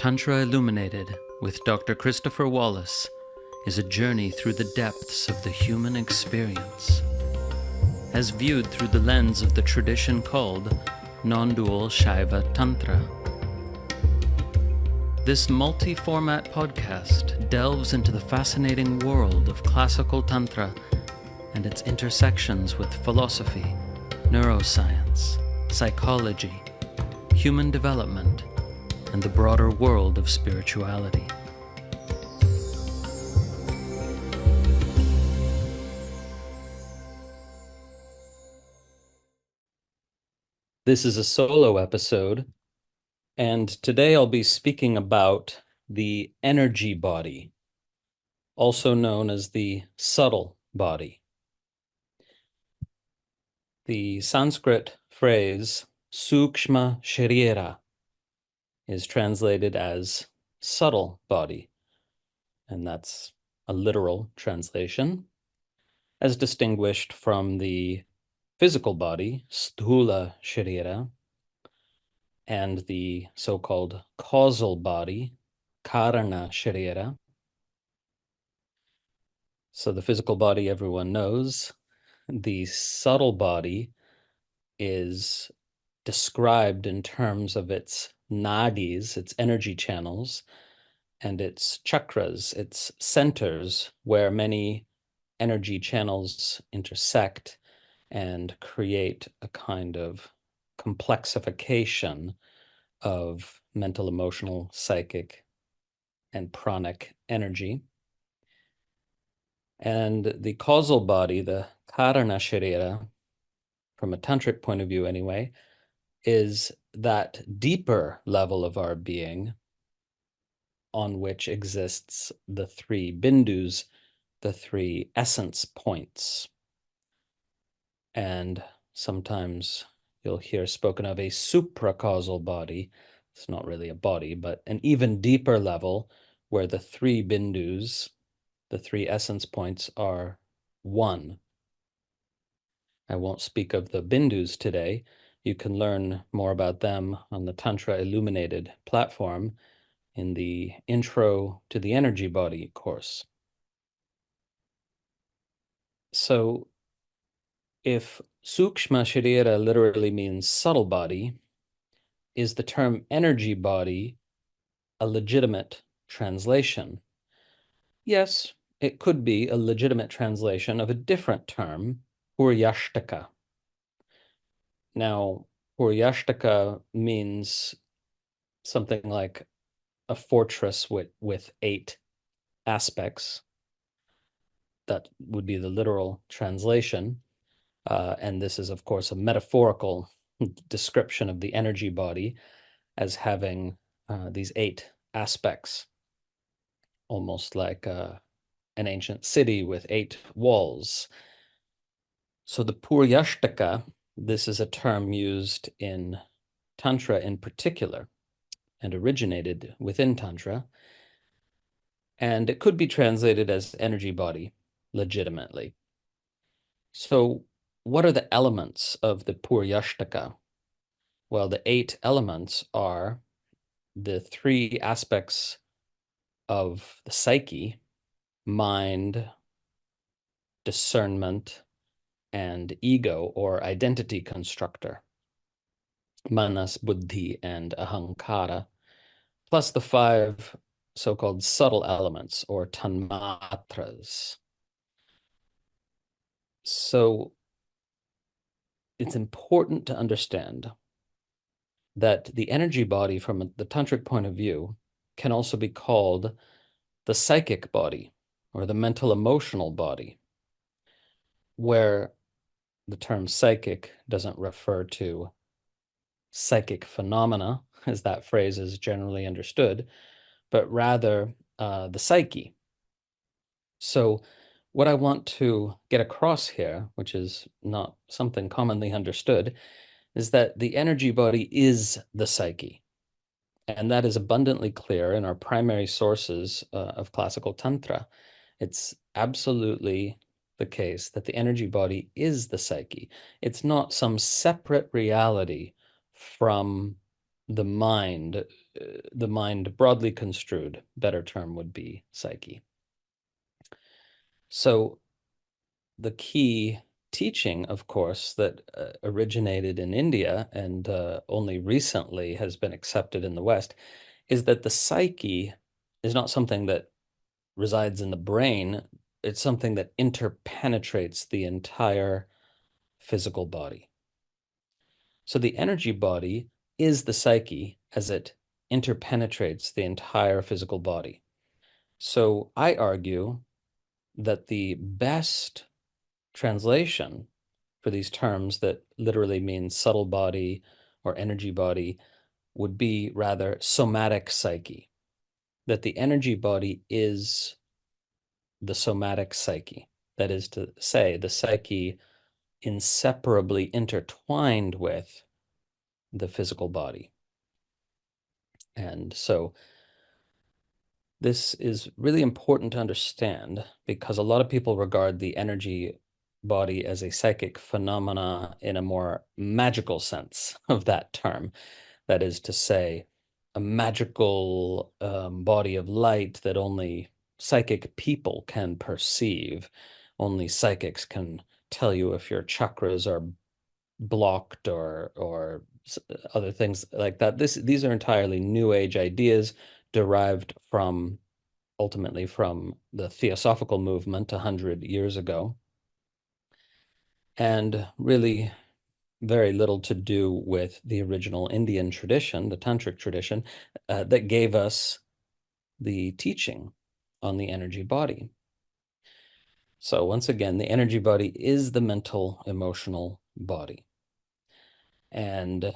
Tantra Illuminated with Dr. Christopher Wallace is a journey through the depths of the human experience, as viewed through the lens of the tradition called non-dual Shaiva Tantra. This multi-format podcast delves into the fascinating world of Classical Tantra and its intersections with philosophy, neuroscience, psychology, human development, and the broader world of spirituality. This is a solo episode, and today I'll be speaking about the energy body, also known as the subtle body. The Sanskrit phrase sūkṣma-śarīra is translated as subtle body, and that's a literal translation, as distinguished from the physical body, sthula-śarīra, and the so-called causal body, karana-śarīra. So the physical body everyone knows. The subtle body is described in terms of its nādīs, its energy channels, and its chakras, its centers, where many energy channels intersect and create a kind of complexification of mental, emotional, psychic, and pranic energy. And the causal body, the karana-śarīra, from a tantric point of view anyway, is that deeper level of our being on which exists the three bindus, the three essence points. And sometimes you'll hear spoken of a supracausal body. It's not really a body, but an even deeper level where the three bindus, the three essence points, are one. I won't speak of the bindus today. You can learn more about them on the Tantra Illuminated platform in the Intro to the Energy Body course. So if sūkṣma-śarīra literally means subtle body, is the term energy body a legitimate translation? Yes, it could be a legitimate translation of a different term, pūryashtaka. Now, pūryashtaka means something like a fortress with 8 aspects. That would be the literal translation. And this is, of course, a metaphorical description of the energy body as having these 8 aspects, almost like an ancient city with 8 walls. So the pūryashtaka, this is a term used in Tantra in particular and originated within Tantra. And it could be translated as energy body legitimately. So what are the elements of the pūryashtaka? Well, the 8 elements are the 3 aspects of the psyche: mind, discernment, and ego or identity constructor, manas, buddhi, and ahankara, plus the 5 so-called subtle elements or tanmatras. So it's important to understand that the energy body from the tantric point of view can also be called the psychic body or the mental emotional body, where the term psychic doesn't refer to psychic phenomena, as that phrase is generally understood, but rather the psyche. So what I want to get across here, which is not something commonly understood, is that the energy body is the psyche. And that is abundantly clear in our primary sources of Classical Tantra. It's absolutely the case that the energy body is the psyche. It's not some separate reality from the mind, broadly construed, better term would be psyche. So the key teaching, of course, that originated in India and only recently has been accepted in the West is that the psyche is not something that resides in the brain. It's something that interpenetrates the entire physical body. So the energy body is the psyche as it interpenetrates the entire physical body. So I argue that the best translation for these terms that literally mean subtle body or energy body would be rather somatic psyche, that the energy body is the somatic psyche. That is to say, the psyche inseparably intertwined with the physical body. And so this is really important to understand because a lot of people regard the energy body as a psychic phenomena in a more magical sense of that term. That is to say, a magical body of light that only psychic people can perceive. Only psychics can tell you if your chakras are blocked or other things like that. These are entirely New Age ideas derived from ultimately from the Theosophical movement 100 years ago, and really very little to do with the original Indian tradition, the tantric tradition, that gave us the teaching on the energy body. So once again, the energy body is the mental, emotional body. And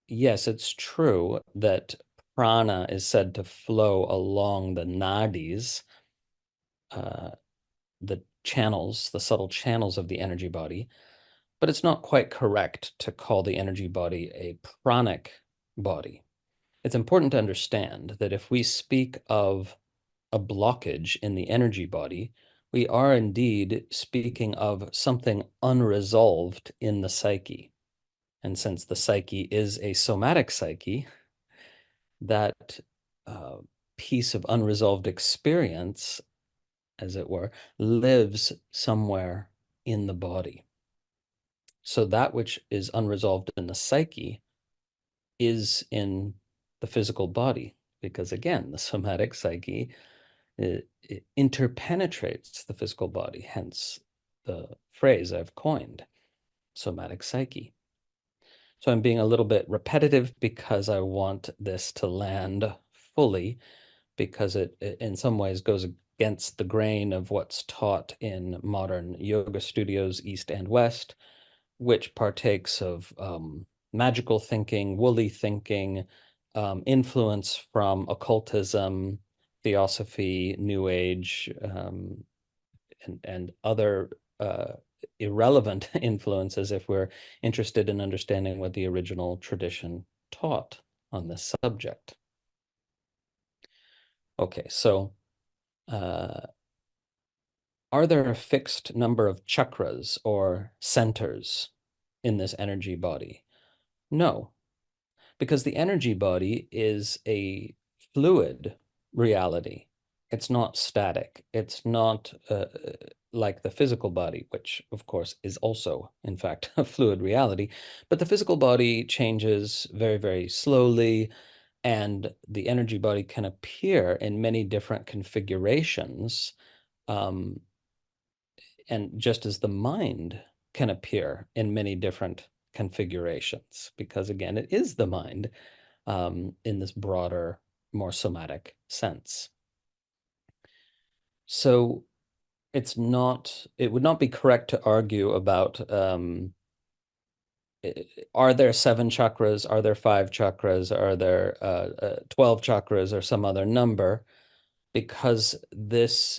yes, it's true that prana is said to flow along the nādīs, the channels, the subtle channels of the energy body, but it's not quite correct to call the energy body a pranic body. It's important to understand that if we speak of a blockage in the energy body, we are indeed speaking of something unresolved in the psyche. And since the psyche is a somatic psyche, that piece of unresolved experience, as it were, lives somewhere in the body. So that which is unresolved in the psyche is in the physical body, because again, the somatic psyche it interpenetrates the physical body, hence the phrase I've coined, somatic psyche. So I'm being a little bit repetitive because I want this to land fully, because it in some ways goes against the grain of what's taught in modern yoga studios, East and West, which partakes of magical thinking, woolly thinking, influence from occultism, theosophy, New Age, and other irrelevant influences if we're interested in understanding what the original tradition taught on this subject. Okay, so are there a fixed number of chakras or centers in this energy body? No, because the energy body is a fluid reality. It's not static. It's not like the physical body, which of course is also, in fact, a fluid reality. But the physical body changes very, very slowly, and the energy body can appear in many different configurations. And just as the mind can appear in many different configurations, because again, it is the mind in this broader, more somatic sense. So it would not be correct to argue about are there 7 chakras? Are there 5 chakras? Are there 12 chakras or some other number? Because this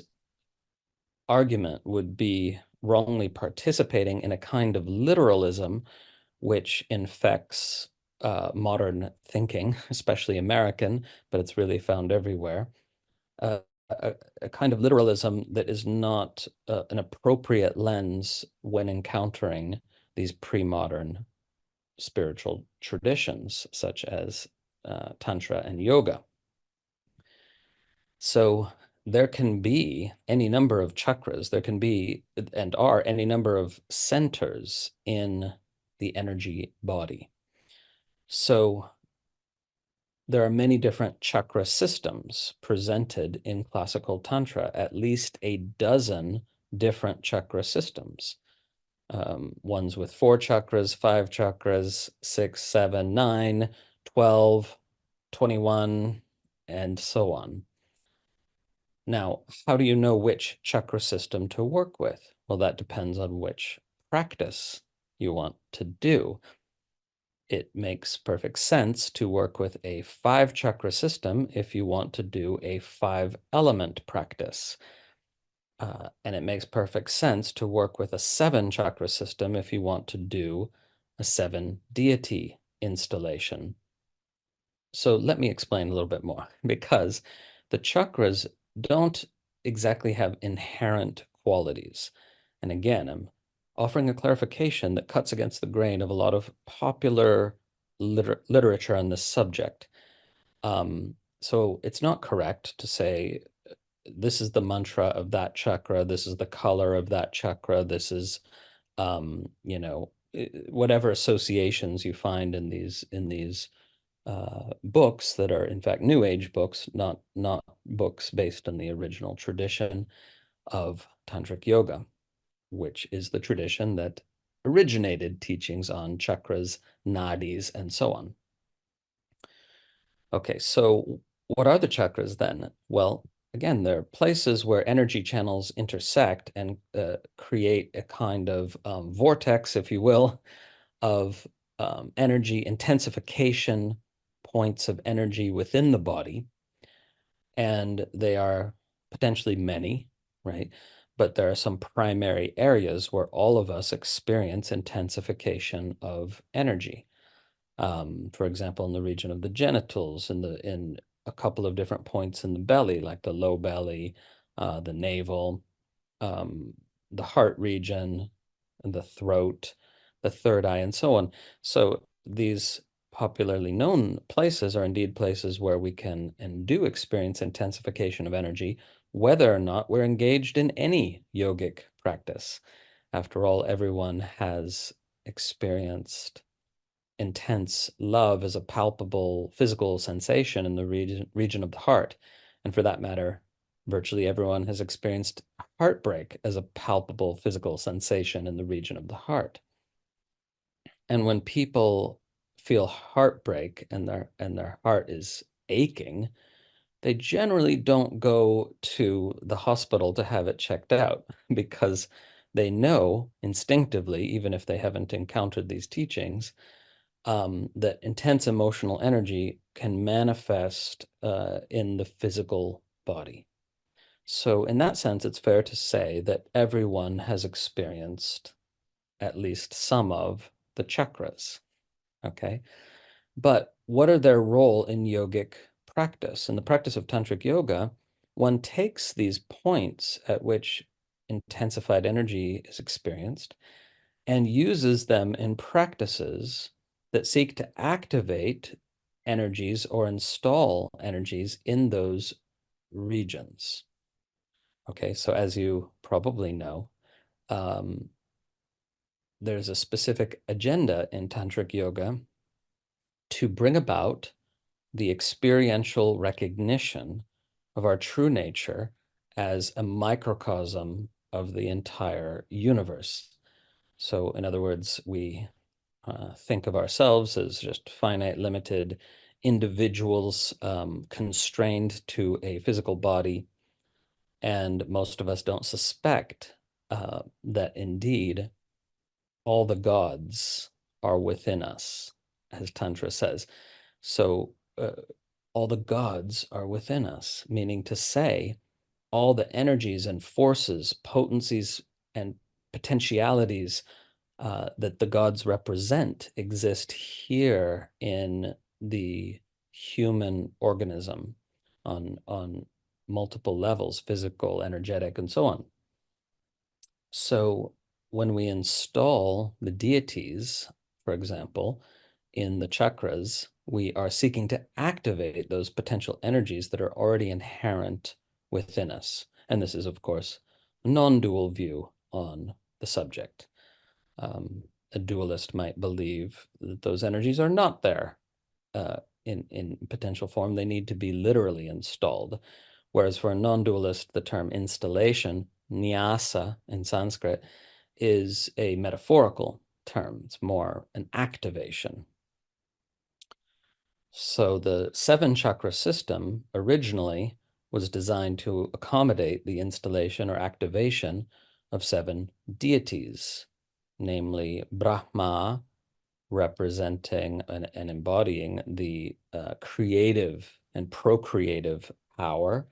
argument would be wrongly participating in a kind of literalism which infects modern thinking, especially American, but it's really found everywhere. A kind of literalism that is not an appropriate lens when encountering these pre-modern spiritual traditions, such as Tantra and yoga. So there can be any number of chakras, there can be and are any number of centers in the energy body. So there are many different chakra systems presented in classical Tantra, at least a dozen different chakra systems. Ones with 4 chakras, 5 chakras, 6, 7, 9, 12, 21, and so on. Now, how do you know which chakra system to work with? Well, that depends on which practice you want to do. It makes perfect sense to work with a 5 chakra system if you want to do a 5 element practice. And it makes perfect sense to work with a 7 chakra system if you want to do a 7 deity installation. So let me explain a little bit more, because the chakras don't exactly have inherent qualities. And again, I'm offering a clarification that cuts against the grain of a lot of popular literature on this subject. So it's not correct to say this is the mantra of that chakra, this is the color of that chakra, this is, whatever associations you find in these books that are in fact New Age books, not books based on the original tradition of Tantric yoga, which is the tradition that originated teachings on chakras, nādīs, and so on. Okay, so what are the chakras then? Well, again, they're places where energy channels intersect and create a kind of vortex, if you will, of energy intensification, points of energy within the body. And they are potentially many, right? But there are some primary areas where all of us experience intensification of energy. For example, in the region of the genitals, in a couple of different points in the belly, like the low belly, the navel, the heart region, and the throat, the third eye, and so on. So these popularly known places are indeed places where we can and do experience intensification of energy, whether or not we're engaged in any yogic practice. After all, everyone has experienced intense love as a palpable physical sensation in the region of the heart. And for that matter, virtually everyone has experienced heartbreak as a palpable physical sensation in the region of the heart. And when people feel heartbreak and their heart is aching, they generally don't go to the hospital to have it checked out, because they know instinctively, even if they haven't encountered these teachings, that intense emotional energy can manifest in the physical body. So in that sense, it's fair to say that everyone has experienced at least some of the chakras, okay? But what are their role in yogic practice? In the practice of Tantric yoga, one takes these points at which intensified energy is experienced and uses them in practices that seek to activate energies or install energies in those regions. Okay, so as you probably know, there's a specific agenda in Tantric yoga to bring about the experiential recognition of our true nature as a microcosm of the entire universe. So in other words, we think of ourselves as just finite, limited individuals constrained to a physical body. And most of us don't suspect that indeed all the gods are within us, as Tantra says. So all the gods are within us, meaning to say all the energies and forces, potencies, and potentialities that the gods represent exist here in the human organism on multiple levels, physical, energetic, and so on. So when we install the deities for example, in the chakras, we are seeking to activate those potential energies that are already inherent within us. And this is, of course, a non-dual view on the subject. A dualist might believe that those energies are not there in potential form. They need to be literally installed. Whereas for a non-dualist, the term installation, nyasa in Sanskrit, is a metaphorical term. It's more an activation. So the 7-chakra system originally was designed to accommodate the installation or activation of 7 deities, namely Brahma, representing and embodying the creative and procreative power,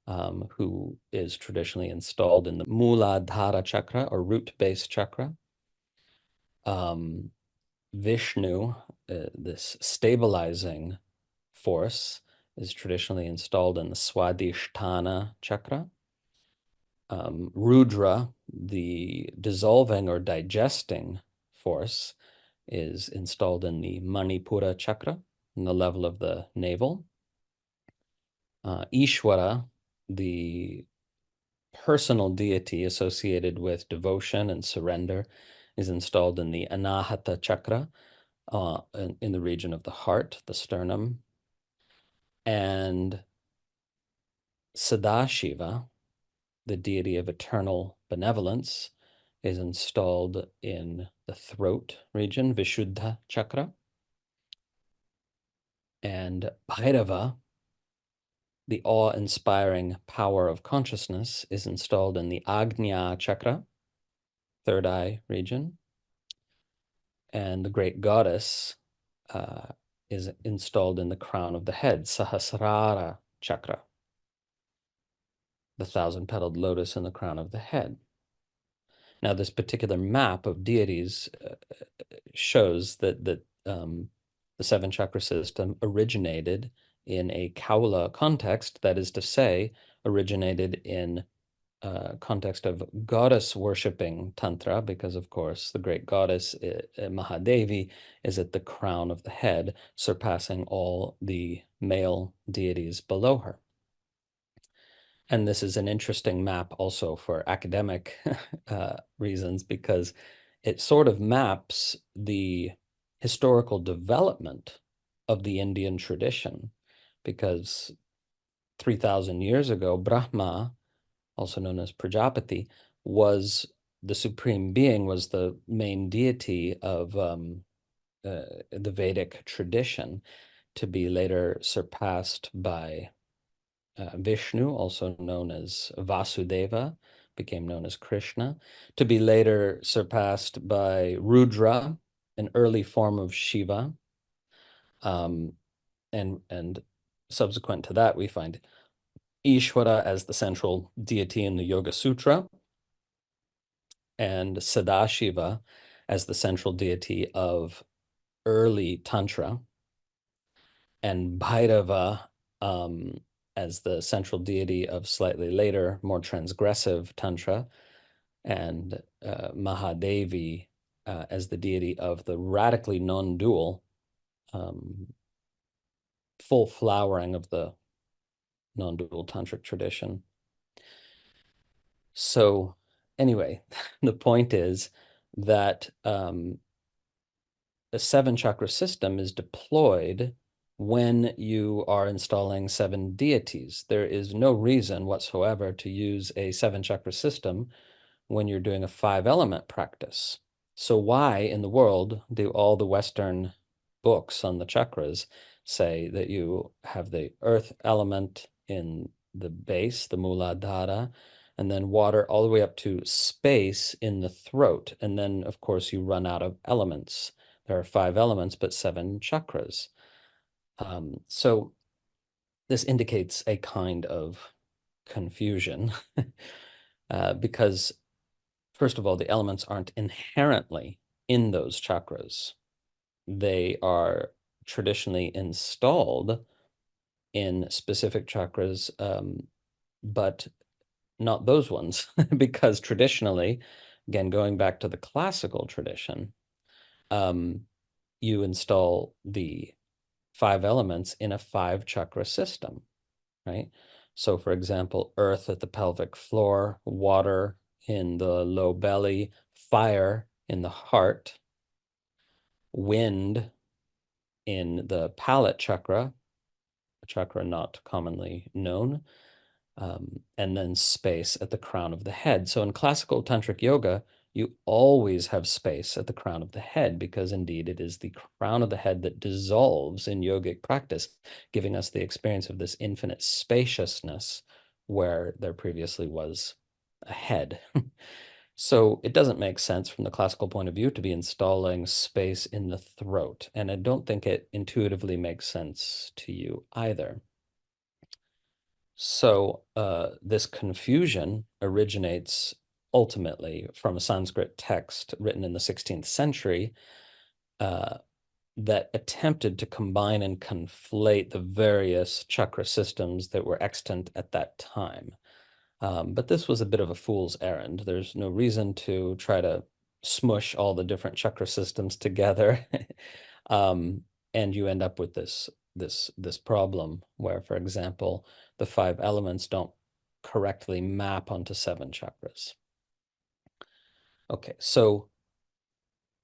who is traditionally installed in the Muladhara chakra or root base chakra. Vishnu, this stabilizing force, is traditionally installed in the Swadhisthana chakra. Rudra, the dissolving or digesting force, is installed in the Manipura chakra, in the level of the navel. Ishvara, the personal deity associated with devotion and surrender, is installed in the Anahata chakra, in the region of the heart, the sternum. And Sadashiva, the deity of eternal benevolence, is installed in the throat region, Vishuddha chakra. And Bhairava, the awe-inspiring power of consciousness, is installed in the Agnya chakra, third eye region. And the great goddess is installed in the crown of the head, Sahasrara chakra, the 1,000-petaled lotus in the crown of the head. Now, this particular map of deities shows that the 7-chakra system originated in a Kaula context, that is to say, originated in context of goddess worshipping tantra, because of course the great goddess Mahadevi is at the crown of the head, surpassing all the male deities below her. And this is an interesting map also for academic reasons, because it sort of maps the historical development of the Indian tradition, because 3,000 years ago, Brahma, also known as Prajapati, was the supreme being, was the main deity of the Vedic tradition, to be later surpassed by Vishnu, also known as Vasudeva, became known as Krishna, to be later surpassed by Rudra, an early form of Shiva. And subsequent to that, we find Ishvara as the central deity in the Yoga Sutra, and Sadashiva as the central deity of early Tantra, and Bhairava as the central deity of slightly later, more transgressive Tantra, and Mahadevi as the deity of the radically non-dual full flowering of the non-dual tantric tradition. So anyway, the point is that the 7-chakra system is deployed when you are installing 7 deities. There is no reason whatsoever to use a 7-chakra system when you're doing a 5-element practice. So why in the world do all the Western books on the chakras say that you have the earth element in the base, the Muladhara, and then water all the way up to space in the throat? And then, of course, you run out of elements. There are 5 elements, but 7 chakras. So this indicates a kind of confusion because, first of all, the elements aren't inherently in those chakras. They are traditionally installed in specific chakras, but not those ones, because traditionally, again, going back to the classical tradition, you install the 5 elements in a 5 chakra system, right? So, for example, earth at the pelvic floor, water in the low belly, fire in the heart, wind in the palate chakra, a chakra not commonly known, and then space at the crown of the head. So in classical tantric yoga, you always have space at the crown of the head because indeed it is the crown of the head that dissolves in yogic practice, giving us the experience of this infinite spaciousness where there previously was a head. So it doesn't make sense from the classical point of view to be installing space in the throat. And I don't think it intuitively makes sense to you either. So this confusion originates ultimately from a Sanskrit text written in the 16th century that attempted to combine and conflate the various chakra systems that were extant at that time. But this was a bit of a fool's errand. There's no reason to try to smush all the different chakra systems together. And you end up with this problem where, for example, the 5 elements don't correctly map onto 7 chakras. Okay, so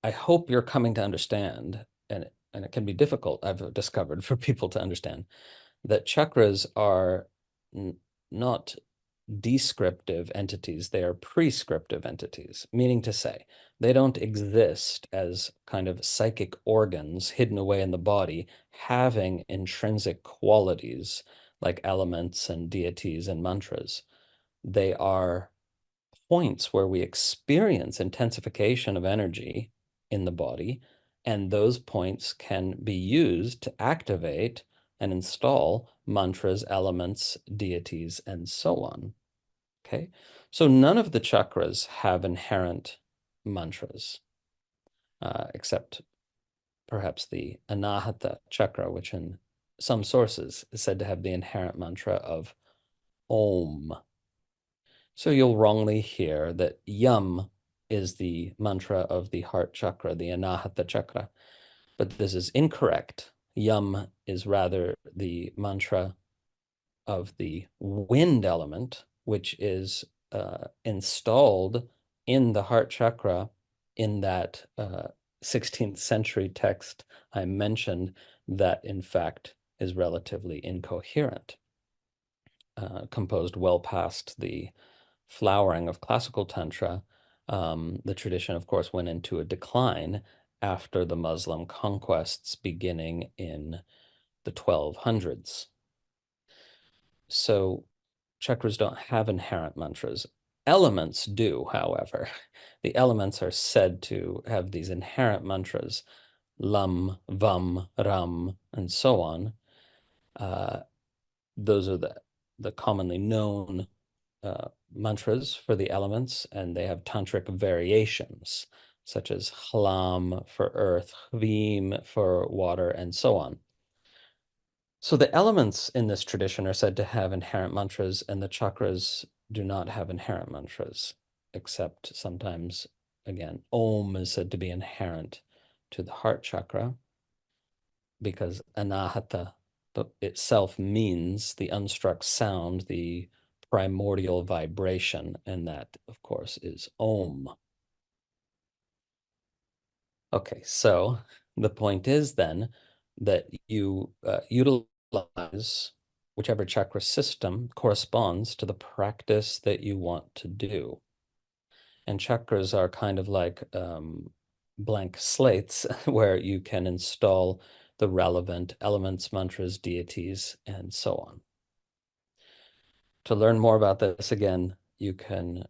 I hope you're coming to understand, and it can be difficult, I've discovered, for people to understand, that chakras are not descriptive entities, they are prescriptive entities, meaning to say, they don't exist as kind of psychic organs hidden away in the body, having intrinsic qualities like elements and deities and mantras. They are points where we experience intensification of energy in the body, and those points can be used to activate and install mantras, elements, deities, and so on. Okay, so none of the chakras have inherent mantras, except perhaps the Anahata chakra, which in some sources is said to have the inherent mantra of Om. So you'll wrongly hear that Yum is the mantra of the heart chakra, the Anahata chakra, but this is incorrect. Yum is rather the mantra of the wind element, which is installed in the heart chakra in that 16th century text I mentioned that in fact is relatively incoherent, composed well past the flowering of classical Tantra. The tradition, of course, went into a decline after the Muslim conquests beginning in the 1200s. So chakras don't have inherent mantras. Elements do, however. The elements are said to have these inherent mantras, lam, vam, ram, and so on. Those are the commonly known mantras for the elements, and they have tantric variations, such as hlam for earth, hvim for water, and so on. So the elements in this tradition are said to have inherent mantras, and the chakras do not have inherent mantras, except sometimes, again, Om is said to be inherent to the heart chakra because Anahata itself means the unstruck sound, the primordial vibration, and that, of course, is Om. Okay, so the point is then that you utilize whichever chakra system corresponds to the practice that you want to do. And chakras are kind of like blank slates where you can install the relevant elements, mantras, deities, and so on. To learn more about this, again, you can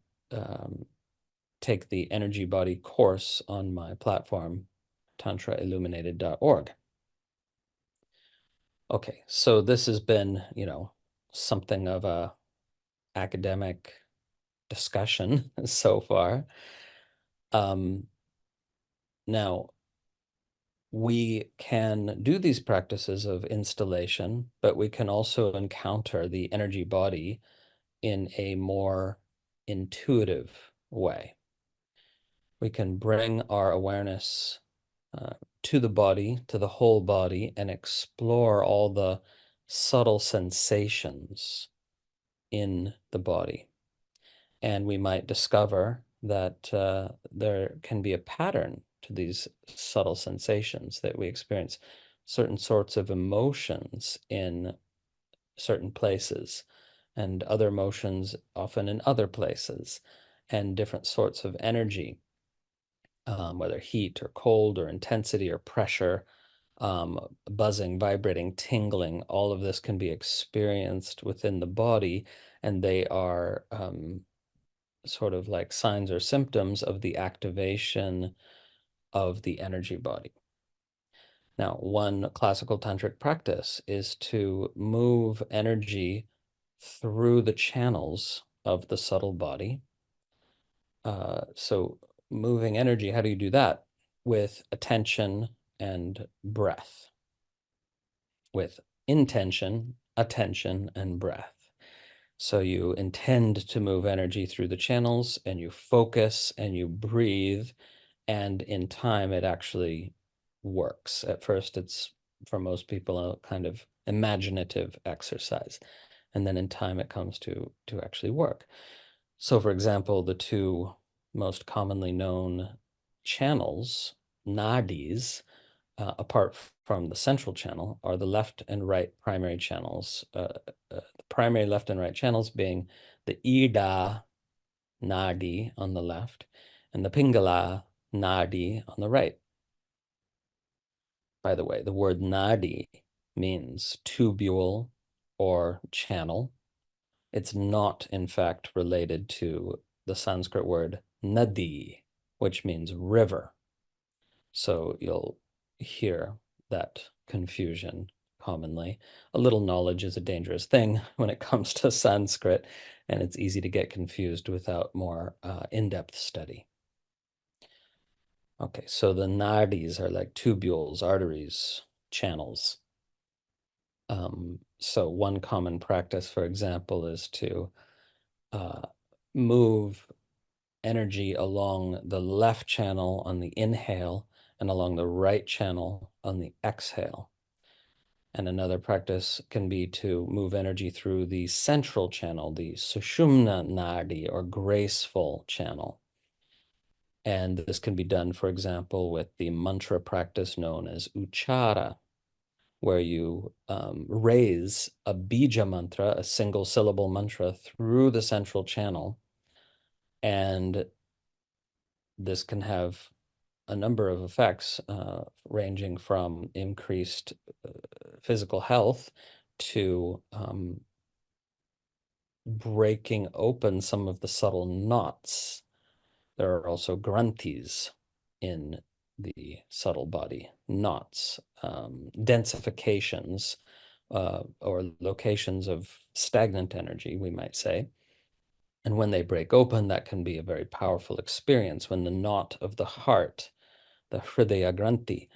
take the energy body course on my platform, tantrailluminated.org. Okay, so this has been, something of a academic discussion so far. Now, we can do these practices of installation, but we can also encounter the energy body in a more intuitive way. We can bring our awareness to the body, to the whole body, and explore all the subtle sensations in the body. And we might discover that there can be a pattern to these subtle sensations, that we experience certain sorts of emotions in certain places and other emotions often in other places, and different sorts of energy, whether heat or cold or intensity or pressure, buzzing, vibrating, tingling, all of this can be experienced within the body, and they are sort of like signs or symptoms of the activation of the energy body. Now, one classical tantric practice is to move energy through the channels of the subtle body. So moving energy, how do you do that? With attention and breath, with intention, attention, and breath. So you intend to move energy through the channels, and you focus and you breathe, and in time it actually works. At first, it's, for most people, a kind of imaginative exercise, and then in time it comes to actually work. So, for example, the two most commonly known channels, nādīs, apart from the central channel, are the left and right primary channels. The primary left and right channels being the Ida nādī on the left and the Pingala nādī on the right. By the way, the word nādī means tubule or channel. It's not, in fact, related to the Sanskrit word nādī, which means river. So you'll hear that confusion commonly. A little knowledge is a dangerous thing when it comes to Sanskrit, and it's easy to get confused without more in-depth study. Okay, so the nādīs are like tubules, arteries, channels. So one common practice, for example, is to move energy along the left channel on the inhale and along the right channel on the exhale. And another practice can be to move energy through the central channel, the sūkṣma-śarīra, or graceful channel. And this can be done, for example, with the mantra practice known as uchara, where you raise a bija mantra, a single syllable mantra, through the central channel. And this can have a number of effects, ranging from increased physical health to breaking open some of the subtle knots. There are also granthis in the subtle body, knots, densifications, or locations of stagnant energy, we might say. And when they break open, that can be a very powerful experience. When the knot of the heart, the hridaya granthi,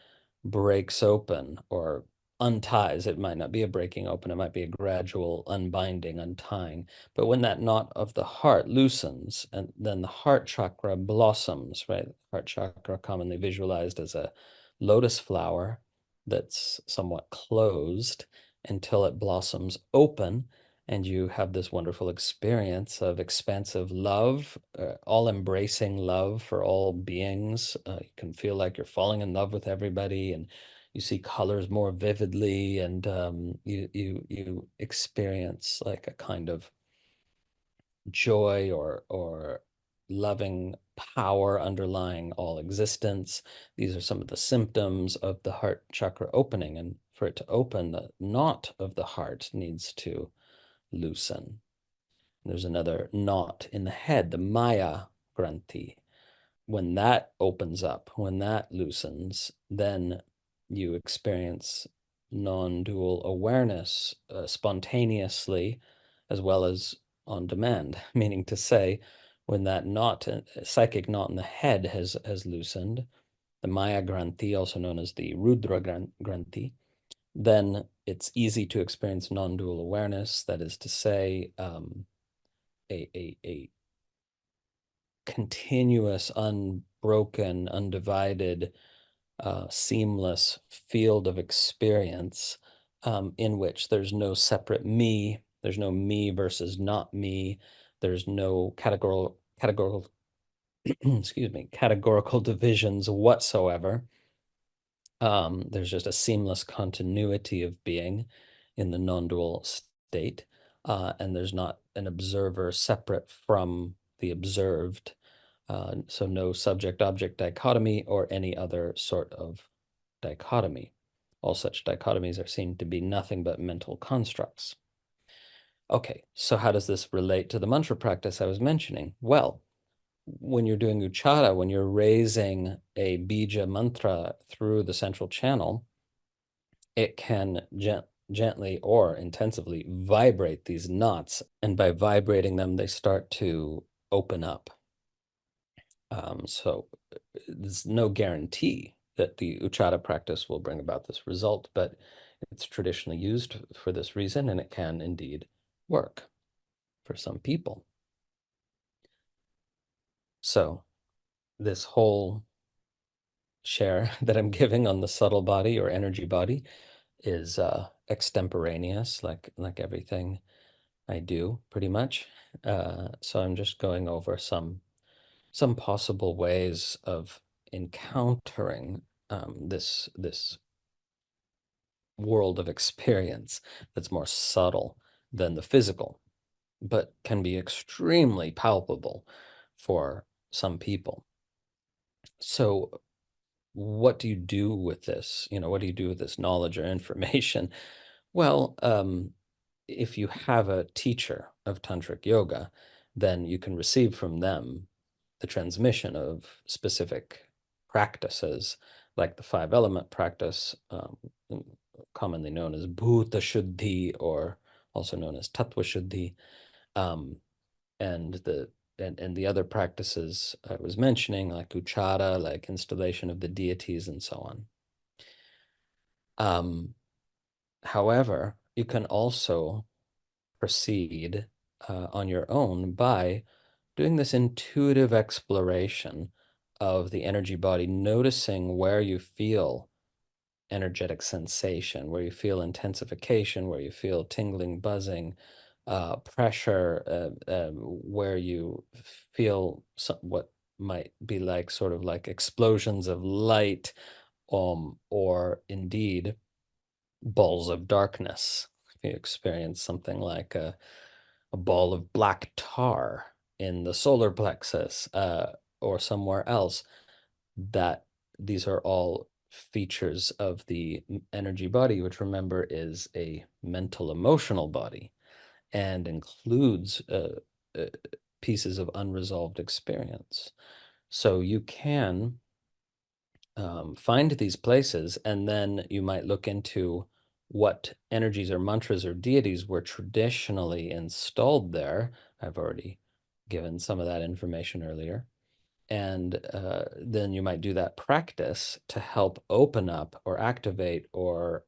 breaks open or unties, it might not be a breaking open, it might be a gradual unbinding, untying. But when that knot of the heart loosens, and then the heart chakra blossoms, right? Heart chakra commonly visualized as a lotus flower that's somewhat closed until it blossoms open, and you have this wonderful experience of expansive love, all-embracing love for all beings. You can feel like you're falling in love with everybody, and you see colors more vividly, and you experience like a kind of joy or loving power underlying all existence. These are some of the symptoms of the heart chakra opening, and for it to open, the knot of the heart needs to loosen. There's another knot in the head, the Maya Granthi. When that opens up, when that loosens, then you experience non-dual awareness spontaneously as well as on demand, meaning to say, when that knot, psychic knot in the head has loosened, the Maya Granthi, also known as the Rudra Granthi, then it's easy to experience non-dual awareness. That is to say, a continuous, unbroken, undivided seamless field of experience in which there's no separate me, there's no me versus not me, there's no categorical excuse me, categorical divisions whatsoever. There's just a seamless continuity of being in the non-dual state, and there's not an observer separate from the observed. So no subject-object dichotomy or any other sort of dichotomy. All such dichotomies are seen to be nothing but mental constructs. Okay, so how does this relate to the mantra practice I was mentioning? Well, when you're doing uchara, when you're raising a bija mantra through the central channel, it can gently or intensively vibrate these knots. And by vibrating them, they start to open up. So there's no guarantee that the uchara practice will bring about this result, but it's traditionally used for this reason, and it can indeed work for some people. So this whole share that I'm giving on the subtle body or energy body is extemporaneous, like everything I do, pretty much. So I'm just going over some possible ways of encountering this world of experience that's more subtle than the physical, but can be extremely palpable for some people. So what do you do with this? What do you do with this knowledge or information? Well, if you have a teacher of tantric yoga, then you can receive from them the transmission of specific practices, like the 5-element practice, commonly known as bhuta shuddhi, or also known as tattva shuddhi, and the other practices I was mentioning, like uchara, like installation of the deities, and so on. However, you can also proceed on your own by doing this intuitive exploration of the energy body, noticing where you feel energetic sensation, where you feel intensification, where you feel tingling, buzzing, pressure, where you feel what might be like sort of like explosions of light, or indeed balls of darkness. If you experience something like a ball of black tar in the solar plexus, or somewhere else, that these are all features of the energy body, which, remember, is a mental emotional body and includes uh, pieces of unresolved experience. So you can find these places, and then you might look into what energies or mantras or deities were traditionally installed there. I've already given some of that information earlier. And then you might do that practice to help open up or activate or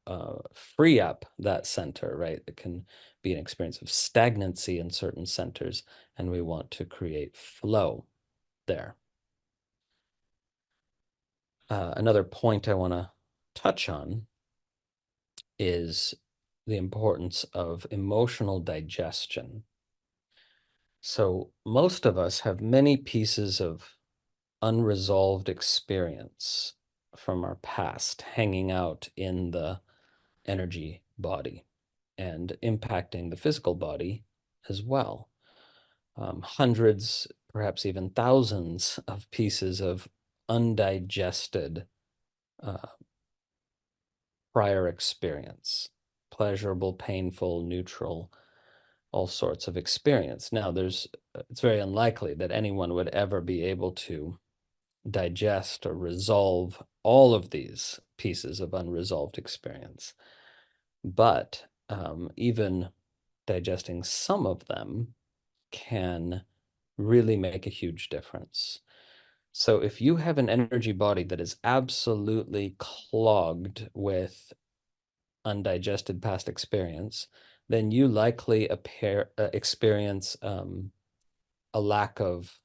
free up that center, right? It can be an experience of stagnancy in certain centers, and we want to create flow there. Another point I want to touch on is the importance of emotional digestion. So most of us have many pieces of unresolved experience from our past hanging out in the energy body and impacting the physical body as well. Hundreds, perhaps even thousands of pieces of undigested prior experience, pleasurable, painful, neutral, all sorts of experience. Now, it's very unlikely that anyone would ever be able to digest or resolve all of these pieces of unresolved experience. But even digesting some of them can really make a huge difference. So if you have an energy body that is absolutely clogged with undigested past experience, then you likely experience a lack of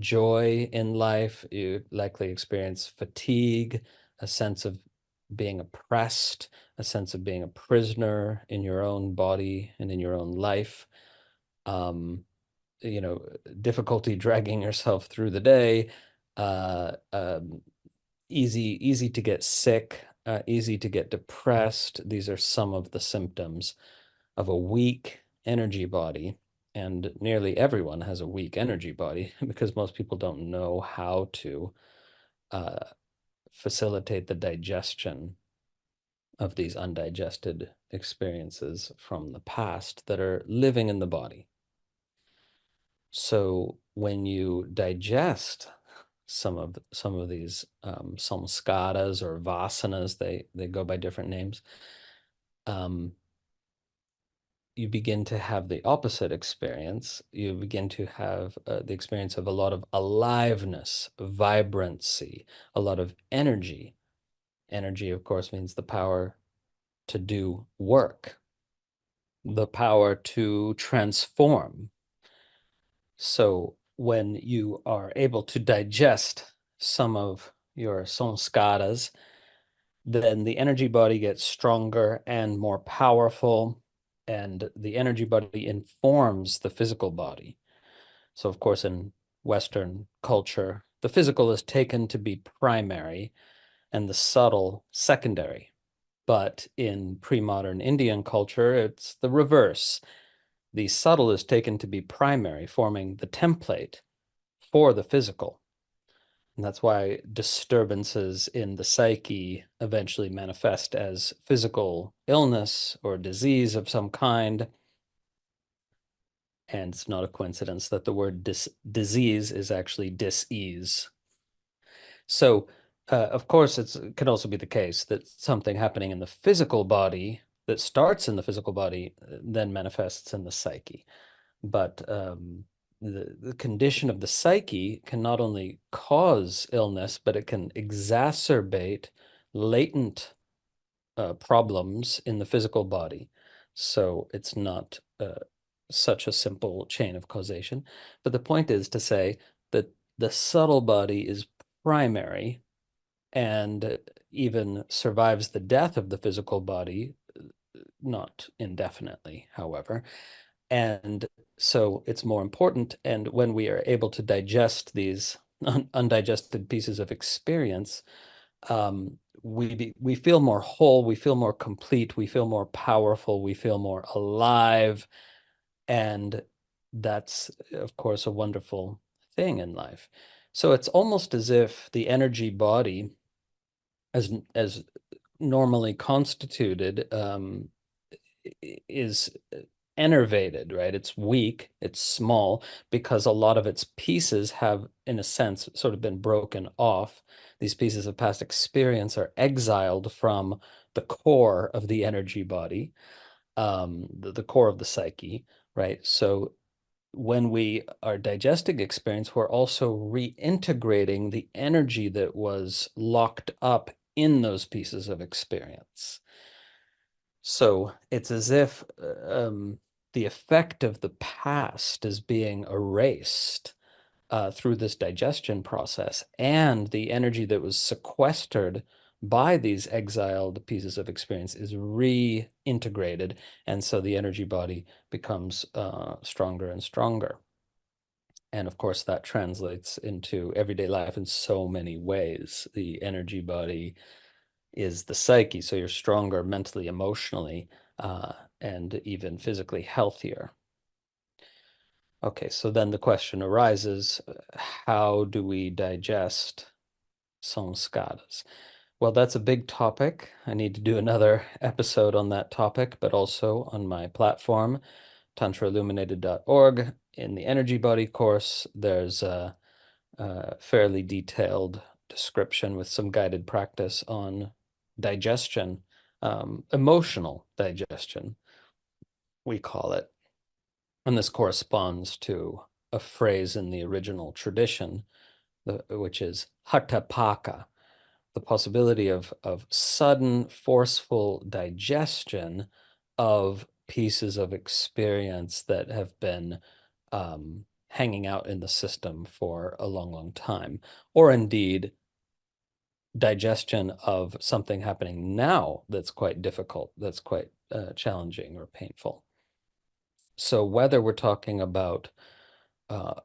joy in life. You likely experience fatigue, a sense of being oppressed, a sense of being a prisoner in your own body and in your own life. You know, difficulty dragging yourself through the day, uh, um, easy to get sick, easy to get depressed. These are some of the symptoms of a weak energy body. And nearly everyone has a weak energy body because most people don't know how to uh, facilitate the digestion of these undigested experiences from the past that are living in the body. So when you digest some of these samskaras or vasanas, they go by different names. You begin to have the opposite experience. You begin to have the experience of a lot of aliveness, vibrancy, a lot of energy. Energy, of course, means the power to do work, the power to transform. So when you are able to digest some of your samskaras, then the energy body gets stronger and more powerful, and the energy body informs the physical body. So, of course, in Western culture, the physical is taken to be primary and the subtle secondary. But in pre-modern Indian culture, it's the reverse. The subtle is taken to be primary, forming the template for the physical. And that's why disturbances in the psyche eventually manifest as physical illness or disease of some kind. And it's not a coincidence that the word disease is actually dis-ease. So, of course, it can also be the case that something happening in the physical body that starts in the physical body then manifests in the psyche. But the condition of the psyche can not only cause illness, but it can exacerbate latent problems in the physical body. So it's not such a simple chain of causation. But the point is to say that the subtle body is primary and even survives the death of the physical body, not indefinitely, however. And so it's more important. And when we are able to digest these undigested pieces of experience, we feel more whole, we feel more complete, we feel more powerful, we feel more alive. And that's, of course, a wonderful thing in life. So it's almost as if the energy body, as normally constituted, is enervated, right? It's weak, it's small, because a lot of its pieces have, in a sense, sort of been broken off. These pieces of past experience are exiled from the core of the energy body, the core of the psyche, right? So when we are digesting experience, we're also reintegrating the energy that was locked up in those pieces of experience. So it's as if the effect of the past is being erased through this digestion process, and the energy that was sequestered by these exiled pieces of experience is reintegrated, and so the energy body becomes stronger and stronger. And of course, that translates into everyday life in so many ways. The energy body is the psyche, so you're stronger mentally, emotionally, and even physically healthier. Okay, so then the question arises, how do we digest samskaras? Well, that's a big topic. I need to do another episode on that topic, but also on my platform, tantrailluminated.org. In the energy body course, there's a fairly detailed description with some guided practice on digestion, emotional digestion, we call it. And this corresponds to a phrase in the original tradition, which is hatapaka, the possibility of sudden, forceful digestion of pieces of experience that have been hanging out in the system for a long, long time, or indeed digestion of something happening now that's quite difficult, that's quite challenging or painful. So whether we're talking about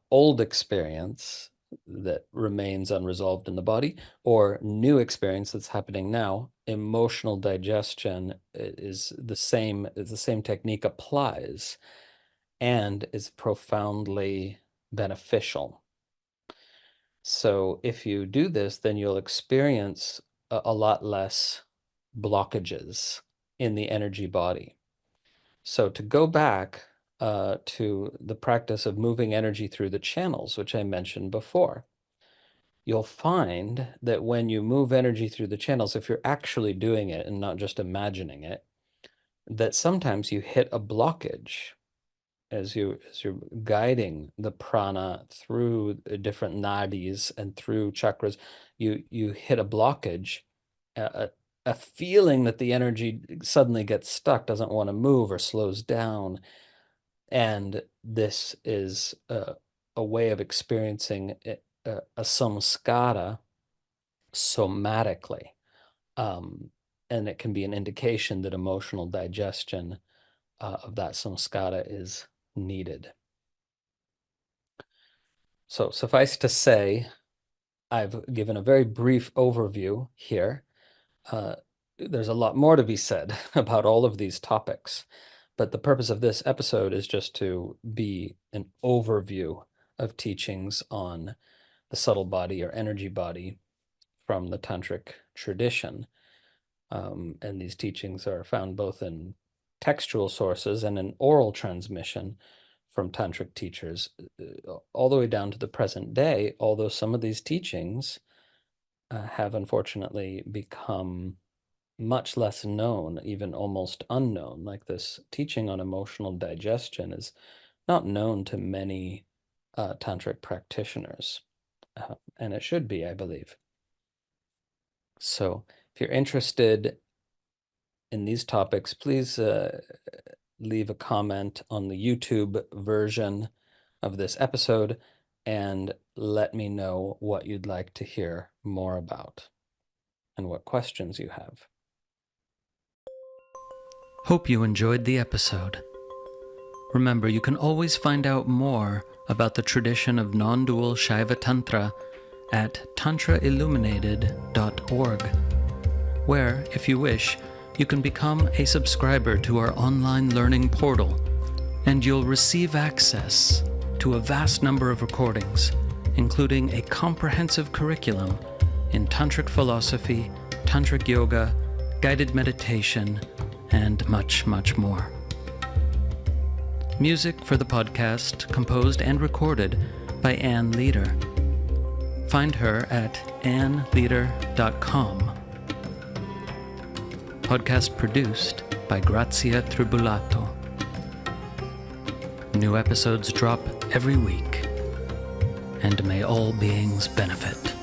old experience that remains unresolved in the body or new experience that's happening now, emotional digestion is the same technique applies and is profoundly beneficial. So if you do this, then you'll experience a lot less blockages in the energy body. So to go back to the practice of moving energy through the channels, which I mentioned before, you'll find that when you move energy through the channels, if you're actually doing it and not just imagining it, that sometimes you hit a blockage as you're guiding the prana through the different nādīs and through chakras. You hit a blockage, a feeling that the energy suddenly gets stuck, doesn't want to move or slows down. And this is a way of experiencing a samskara somatically. And it can be an indication that emotional digestion of that samskara is needed. So suffice to say, I've given a very brief overview here. There's a lot more to be said about all of these topics, but the purpose of this episode is just to be an overview of teachings on the subtle body or energy body from the tantric tradition. And these teachings are found both in textual sources and in oral transmission from tantric teachers all the way down to the present day, although some of these teachings have unfortunately become much less known, even almost unknown. Like this teaching on emotional digestion is not known to many tantric practitioners, and it should be, I believe. So if you're interested in these topics, please leave a comment on the YouTube version of this episode and let me know what you'd like to hear more about and what questions you have. Hope you enjoyed the episode. Remember, you can always find out more about the tradition of non-dual Shaiva Tantra at tantrailluminated.org, where, if you wish, you can become a subscriber to our online learning portal, and you'll receive access to a vast number of recordings, including a comprehensive curriculum in tantric philosophy, tantric yoga, guided meditation, and much, much more. Music for the podcast composed and recorded by Ann Leader. Find her at annleader.com. Podcast produced by Grazia Tribulato. New episodes drop every week, and may all beings benefit.